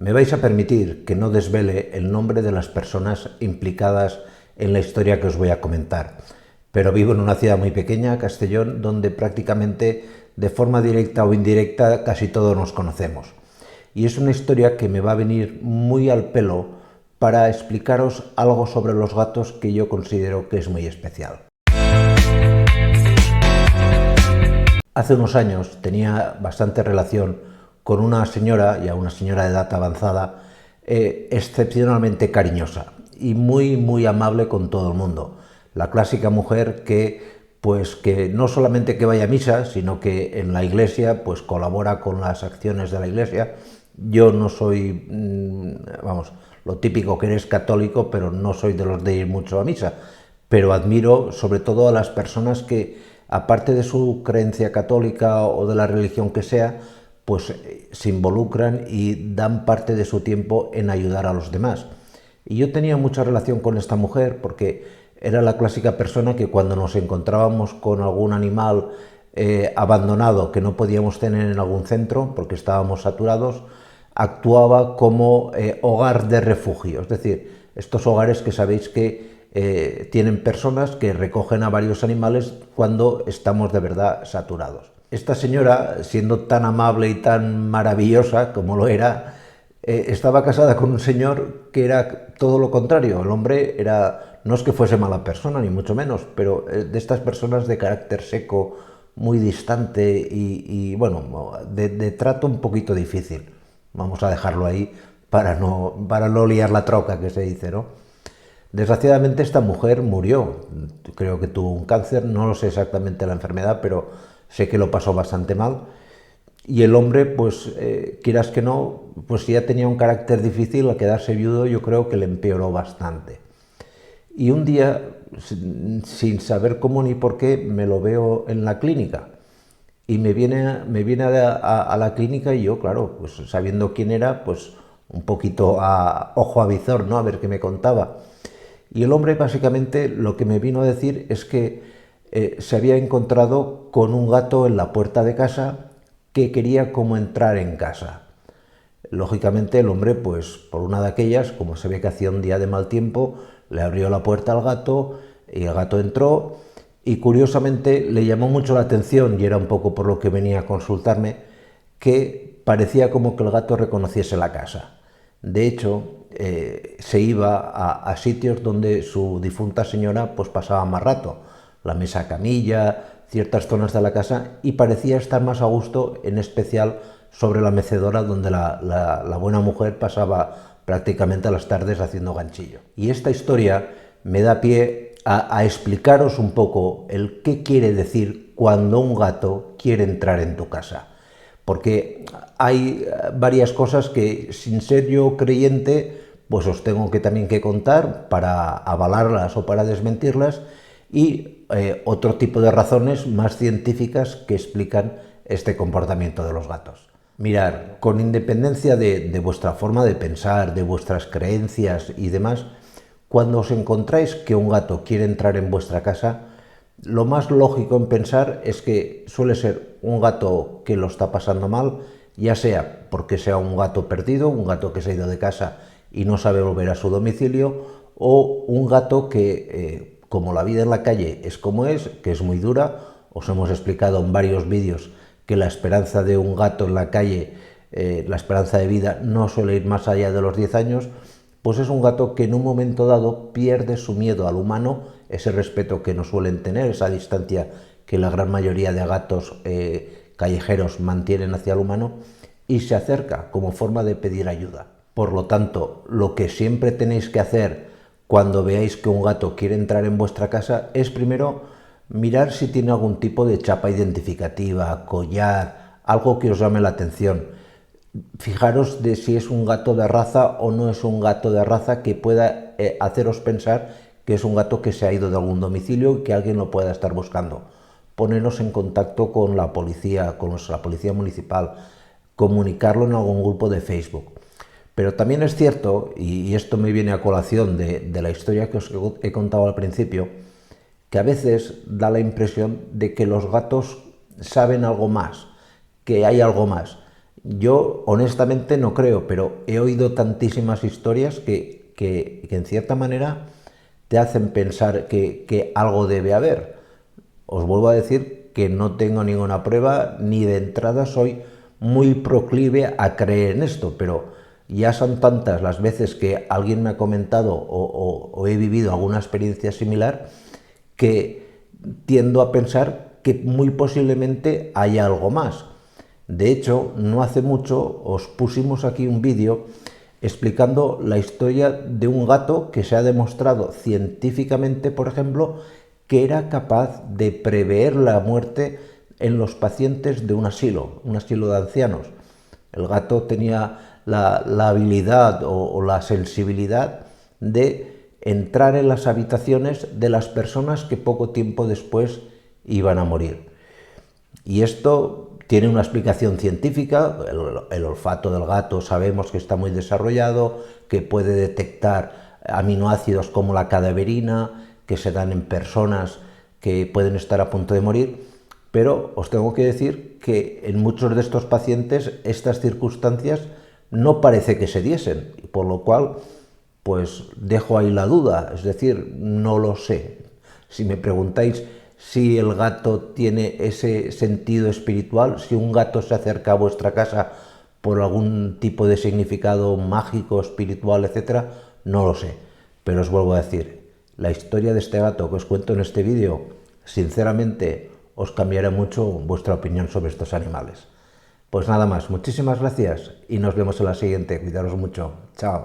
Me vais a permitir que no desvele el nombre de las personas implicadas en la historia que os voy a comentar, pero vivo en una ciudad muy pequeña, Castellón, donde prácticamente de forma directa o indirecta casi todos nos conocemos. Y es una historia que me va a venir muy al pelo para explicaros algo sobre los gatos que yo considero que es muy especial. Hace unos años tenía bastante relación con una señora, ya una señora de edad avanzada, excepcionalmente cariñosa y muy amable con todo el mundo. La clásica mujer que no solamente que vaya a misa, sino que en la iglesia pues colabora con las acciones de la iglesia. Yo no soy, lo típico que eres católico, pero no soy de los de ir mucho a misa. Pero admiro sobre todo a las personas que, aparte de su creencia católica o de la religión que sea, pues se involucran y dan parte de su tiempo en ayudar a los demás. Y yo tenía mucha relación con esta mujer porque era la clásica persona que cuando nos encontrábamos con algún animal abandonado que no podíamos tener en algún centro porque estábamos saturados, actuaba como hogar de refugio. Es decir, estos hogares que sabéis que tienen personas que recogen a varios animales cuando estamos de verdad saturados. Esta señora, siendo tan amable y tan maravillosa como lo era, estaba casada con un señor que era todo lo contrario. El hombre era, no es que fuese mala persona, ni mucho menos, pero de estas personas de carácter seco, muy distante y bueno, de trato un poquito difícil. Vamos a dejarlo ahí para no liar la troca, que se dice, ¿no? Desgraciadamente esta mujer murió, creo que tuvo un cáncer, no lo sé exactamente la enfermedad, pero sé que lo pasó bastante mal. Y el hombre, pues quieras que no, pues si ya tenía un carácter difícil, al quedarse viudo yo creo que le empeoró bastante. Y un día, sin saber cómo ni por qué, me lo veo en la clínica. Y me viene a la clínica y yo, claro, pues sabiendo quién era, pues un poquito a ojo a visor, ¿no? A ver qué me contaba. Y el hombre básicamente lo que me vino a decir es que se había encontrado con un gato en la puerta de casa que quería como entrar en casa. Lógicamente el hombre, pues por una de aquellas, como se ve que hacía un día de mal tiempo, le abrió la puerta al gato y el gato entró y curiosamente le llamó mucho la atención, y era un poco por lo que venía a consultarme, que parecía como que el gato reconociese la casa. De hecho, se iba a sitios donde su difunta señora pues pasaba más rato, la mesa camilla, ciertas zonas de la casa, y parecía estar más a gusto, en especial sobre la mecedora donde la buena mujer pasaba prácticamente las tardes haciendo ganchillo. Y esta historia me da pie a explicaros un poco el qué quiere decir cuando un gato quiere entrar en tu casa. Porque hay varias cosas que, sin ser yo creyente, pues os tengo que también que contar para avalarlas o para desmentirlas, y otro tipo de razones más científicas que explican este comportamiento de los gatos. Mirad, con independencia de vuestra forma de pensar, de vuestras creencias y demás, cuando os encontráis que un gato quiere entrar en vuestra casa, lo más lógico en pensar es que suele ser un gato que lo está pasando mal, ya sea porque sea un gato perdido, un gato que se ha ido de casa y no sabe volver a su domicilio, o un gato que, como la vida en la calle es como es, que es muy dura, os hemos explicado en varios vídeos que la esperanza de un gato en la calle, la esperanza de vida no suele ir más allá de los 10 años, pues es un gato que en un momento dado pierde su miedo al humano, ese respeto que no suelen tener, esa distancia que la gran mayoría de gatos callejeros mantienen hacia el humano, y se acerca como forma de pedir ayuda. Por lo tanto, lo que siempre tenéis que hacer cuando veáis que un gato quiere entrar en vuestra casa es primero mirar si tiene algún tipo de chapa identificativa, collar, algo que os llame la atención. Fijaros de si es un gato de raza o no es un gato de raza que pueda haceros pensar que es un gato que se ha ido de algún domicilio y que alguien lo pueda estar buscando. Poneros en contacto con la policía municipal, comunicarlo en algún grupo de Facebook. Pero también es cierto, y esto me viene a colación de la historia que os he contado al principio, que a veces da la impresión de que los gatos saben algo más, que hay algo más. Yo honestamente no creo, pero he oído tantísimas historias que en cierta manera te hacen pensar que algo debe haber. Os vuelvo a decir que no tengo ninguna prueba, ni de entrada soy muy proclive a creer en esto, pero ya son tantas las veces que alguien me ha comentado o he vivido alguna experiencia similar que tiendo a pensar que muy posiblemente haya algo más. De hecho, no hace mucho os pusimos aquí un vídeo explicando la historia de un gato que se ha demostrado científicamente, por ejemplo, que era capaz de prever la muerte en los pacientes de un asilo de ancianos. El gato tenía la habilidad o la sensibilidad de entrar en las habitaciones de las personas que poco tiempo después iban a morir. Y esto tiene una explicación científica. El olfato del gato sabemos que está muy desarrollado, que puede detectar aminoácidos como la cadaverina, que se dan en personas que pueden estar a punto de morir, pero os tengo que decir que en muchos de estos pacientes estas circunstancias no parece que se diesen, por lo cual pues dejo ahí la duda, es decir, no lo sé. Si me preguntáis si el gato tiene ese sentido espiritual, si un gato se acerca a vuestra casa por algún tipo de significado mágico, espiritual, etcétera, no lo sé. Pero os vuelvo a decir, la historia de este gato que os cuento en este vídeo, sinceramente, os cambiará mucho vuestra opinión sobre estos animales. Pues nada más, muchísimas gracias y nos vemos en la siguiente. Cuidaros mucho. Chao.